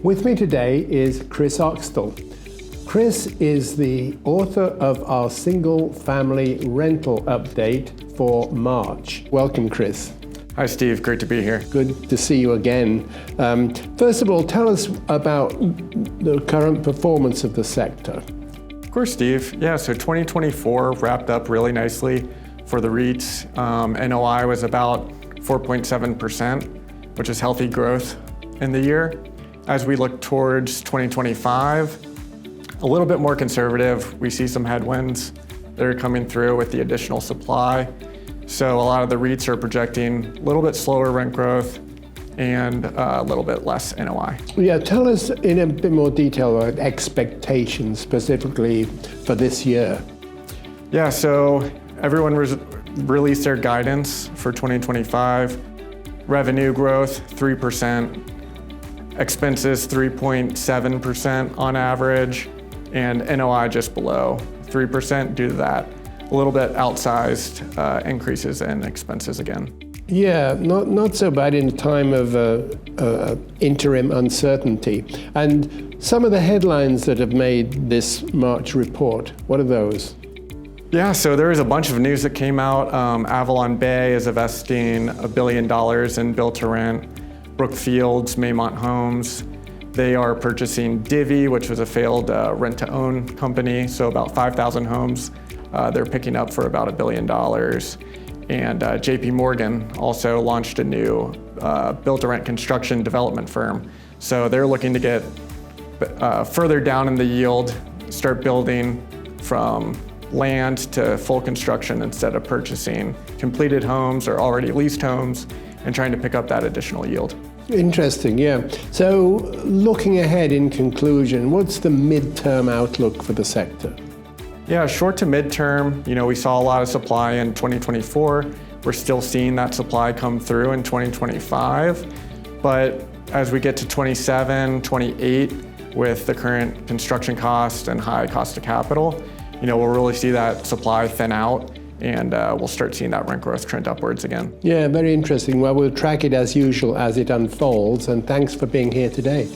With me today is Kris Oxtal. Kris is the author of our single-family rental update for March. Welcome, Kris. Hi, Steve. Great to be here. Good to see you again. First of all, tell us about the current performance of the sector. Of course, Steve. Yeah, so 2024 wrapped up really nicely for the REITs. NOI was about 4.7%, which is healthy growth in the year. As we look towards 2025, a little bit more conservative. We see some headwinds that are coming through with the additional supply. So a lot of the REITs are projecting a little bit slower rent growth and a little bit less NOI. Yeah, tell us in a bit more detail about expectations specifically for this year. Yeah, so everyone released their guidance for 2025. Revenue growth, 3%. Expenses, 3.7% on average. And NOI just below 3% due to that. A little bit outsized increases in expenses again. Yeah, not so bad in a time of interim uncertainty. And some of the headlines that have made this March report, what are those? Yeah, so there is a bunch of news that came out. Avalon Bay is investing $1 billion in build-to-rent. Brookfield's Maymont Homes, they are purchasing Divvy, which was a failed rent-to-own company, so about 5,000 homes. They're picking up for about $1 billion. And JP Morgan also launched a new build-to-rent construction development firm. So they're looking to get further down in the yield, start building from land to full construction instead of purchasing completed homes or already leased homes and trying to pick up that additional yield. Interesting, yeah. So looking ahead in conclusion, what's the midterm outlook for the sector? Yeah, short to midterm, we saw a lot of supply in 2024. We're still seeing that supply come through in 2025. But as we get to 27, 28, with the current construction cost and high cost of capital, we'll really see that supply thin out and we'll start seeing that rent growth trend upwards again. Yeah, very interesting. Well, we'll track it as usual as it unfolds, and thanks for being here today.